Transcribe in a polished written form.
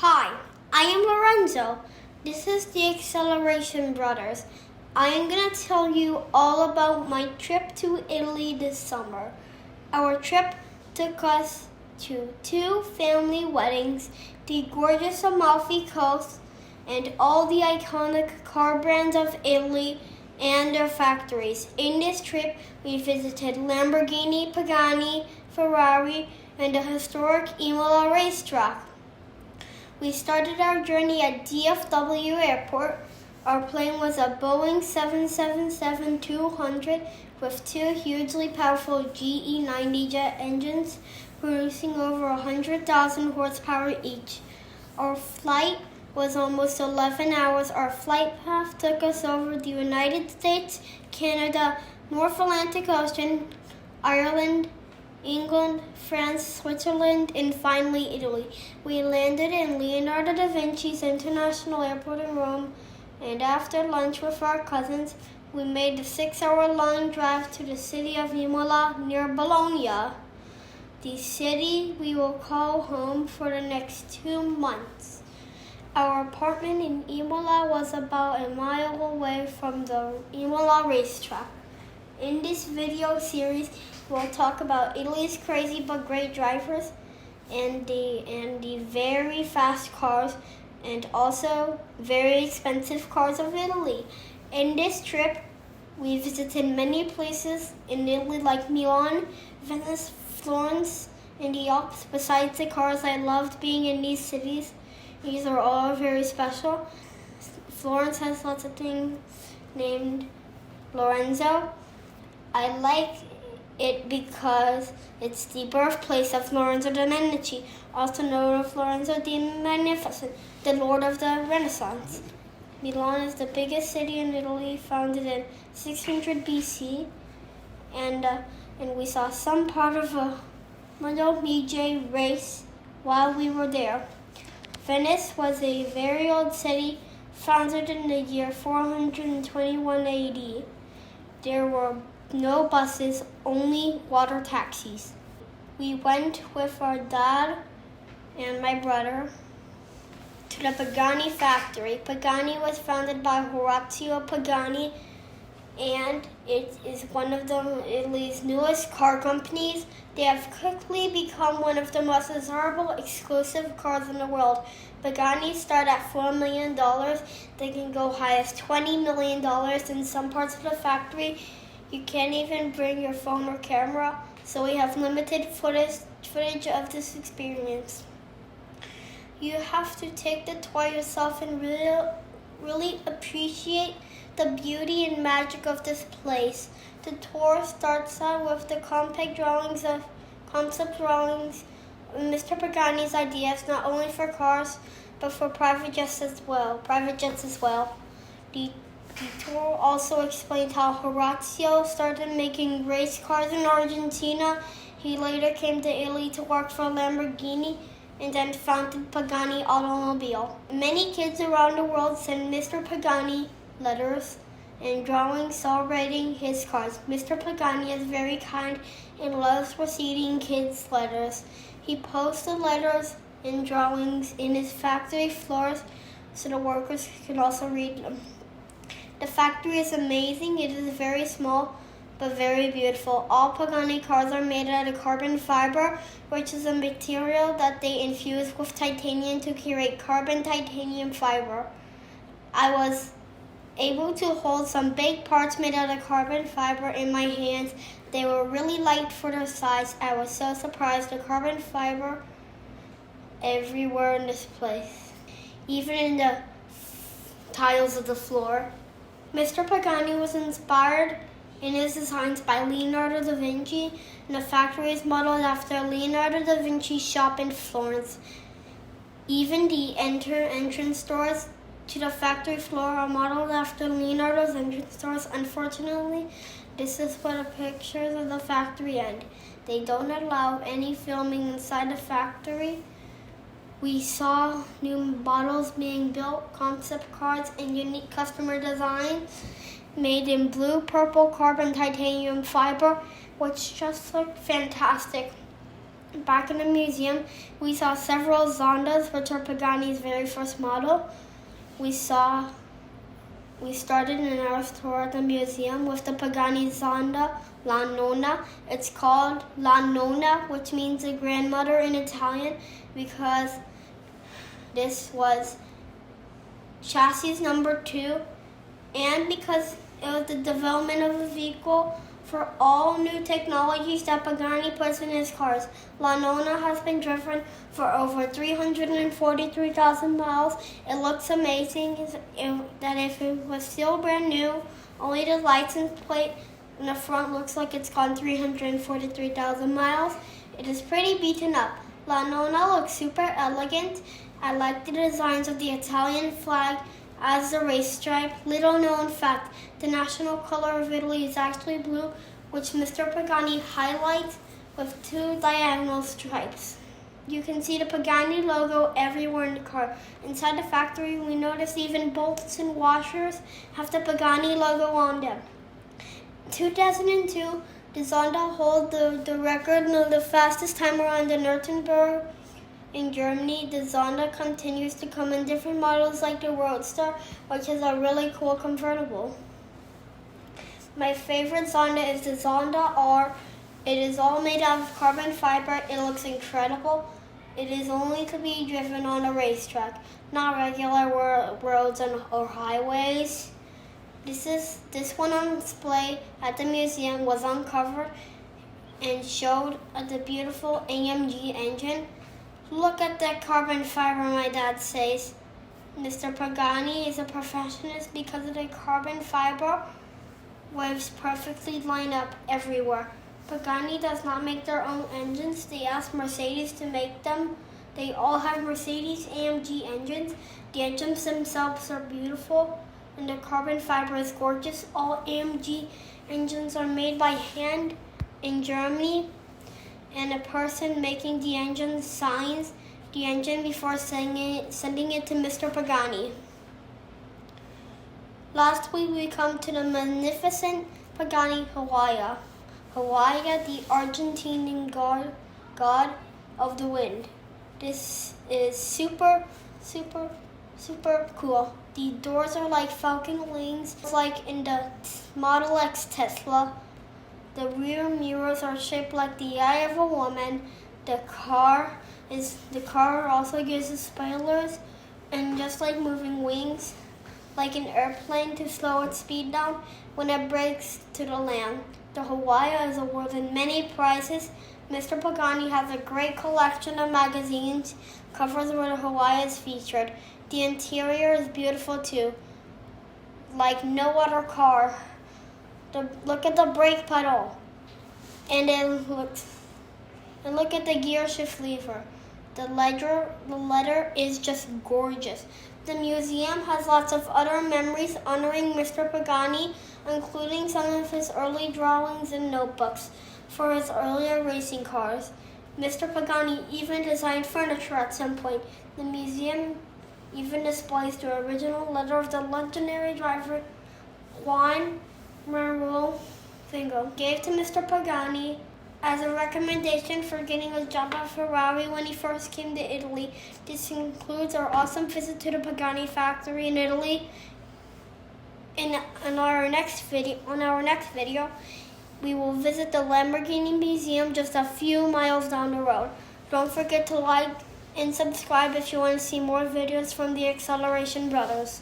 Hi, I am Lorenzo. This is the Acceleration Brothers. I am going to tell you all about my trip to Italy this summer. Our trip took us to 2 family weddings, the gorgeous Amalfi Coast, and all the iconic car brands of Italy and their factories. In this trip, we visited Lamborghini, Pagani, Ferrari, and the historic Imola racetrack. We started our journey at DFW Airport. Our plane was a Boeing 777-200 with 2 hugely powerful GE90 jet engines producing over 100,000 horsepower each. Our flight was almost 11 hours. Our flight path took us over the United States, Canada, North Atlantic Ocean, Ireland, England, France, Switzerland, and finally Italy. We landed in Leonardo da Vinci's International Airport in Rome, and after lunch with our cousins, we made the 6-hour-long drive to the city of Imola near Bologna, the city we will call home for the next 2 months. Our apartment in Imola was about a mile away from the Imola racetrack. In this video series, we'll talk about Italy's crazy but great drivers and the very fast cars and also very expensive cars of Italy. In this trip, we visited many places in Italy like Milan, Venice, Florence, and the Alps. Besides the cars, I loved being in these cities. These are all very special. Florence has lots of things named Lorenzo. I like it because it's the birthplace of Lorenzo de' Medici, also known as Lorenzo the Magnificent, the Lord of the Renaissance. Milan is the biggest city in Italy, founded in 600 BC, and we saw some part of a Mide race while we were there. Venice was a very old city, founded in the year 421 AD. There were no buses, only water taxis. We went with our dad and my brother to the Pagani factory. Pagani was founded by Horacio Pagani, and it is one of Italy's newest car companies. They have quickly become one of the most desirable exclusive cars in the world. Pagani start at $4 million. They can go high as $20 million. In some parts of the factory, you can't even bring your phone or camera, so we have limited footage of this experience. You have to take the tour yourself and really appreciate the beauty and magic of this place. The tour starts out with the concept drawings of Mr. Pagani's ideas, not only for cars, but for private jets as well. The tour also explained how Horacio started making race cars in Argentina. He later came to Italy to work for Lamborghini and then founded Pagani Automobile. Many kids around the world send Mr. Pagani letters and drawings celebrating his cars. Mr. Pagani is very kind and loves receiving kids' letters. He posts the letters and drawings in his factory floors so the workers can also read them. The factory is amazing. It is very small but very beautiful. All Pagani cars are made out of carbon fiber, which is a material that they infuse with titanium to create carbon titanium fiber. I was able to hold some big parts made out of carbon fiber in my hands. They were really light for their size. I was so surprised. The carbon fiber everywhere in this place, even in the tiles of the floor. Mr. Pagani was inspired in his designs by Leonardo da Vinci, and the factory is modeled after Leonardo da Vinci's shop in Florence. Even the entrance doors to the factory floor are modeled after Leonardo's entrance doors. Unfortunately, this is where the pictures of the factory end. They don't allow any filming inside the factory. We saw new models being built, concept cars, and unique customer designs made in blue, purple, carbon titanium fiber, which just looked fantastic. Back in the museum, we saw several Zondas, which are Pagani's very first model. We started in our tour at the museum with the Pagani Zonda La Nonna. It's called La Nonna, which means the grandmother in Italian, because this was chassis number 2, and because it was the development of a vehicle for all new technologies that Pagani puts in his cars. La Nonna has been driven for over 343,000 miles. It looks amazing that if it was still brand new, only the license plate in the front looks like it's gone 343,000 miles. It is pretty beaten up. La Nonna looks super elegant. I like the designs of the Italian flag as the race stripe. Little known fact, the national color of Italy is actually blue, which Mr. Pagani highlights with 2 diagonal stripes. You can see the Pagani logo everywhere in the car. Inside the factory, we noticed even bolts and washers have the Pagani logo on them. 2002, the Zonda holds the record of the fastest time around the Nuremberg in Germany. The Zonda continues to come in different models like the Roadster, which is a really cool convertible. My favorite Zonda is the Zonda R. It is all made out of carbon fiber. It looks incredible. It is only to be driven on a racetrack, not regular roads or highways. This one on display at the museum was uncovered and showed the beautiful AMG engine. Look at that carbon fiber, my dad says. Mr. Pagani is a perfectionist because of the carbon fiber waves perfectly line up everywhere. Pagani does not make their own engines. They ask Mercedes to make them. They all have Mercedes AMG engines. The engines themselves are beautiful, and the carbon fiber is gorgeous. All AMG engines are made by hand in Germany, and a person making the engine signs the engine before sending it to Mr. Pagani. Lastly, we come to the magnificent Pagani Huayra. Huayra, the Argentinian god of the wind. This is super cool. The doors are like falcon wings, like in the Model X Tesla. The rear mirrors are shaped like the eye of a woman. The car also uses spoilers and just like moving wings, like an airplane to slow its speed down when it brakes to the land. The Huayra is awarded many prizes. Mr. Pagani has a great collection of magazines, covers where the Huayra is featured. The interior is beautiful too, like no other car. Look at the brake pedal, and look at the gear shift lever. The letter is just gorgeous. The museum has lots of other memories honoring Mr. Pagani, including some of his early drawings and notebooks for his earlier racing cars. Mr. Pagani even designed furniture at some point. The museum even displays the original letter of the legendary driver Juan Manuel Fingo gave to Mr. Pagani as a recommendation for getting a job at Ferrari when he first came to Italy. This includes our awesome visit to the Pagani factory in Italy. On our next video, we will visit the Lamborghini Museum just a few miles down the road. Don't forget to like and subscribe if you want to see more videos from the Acceleration Brothers.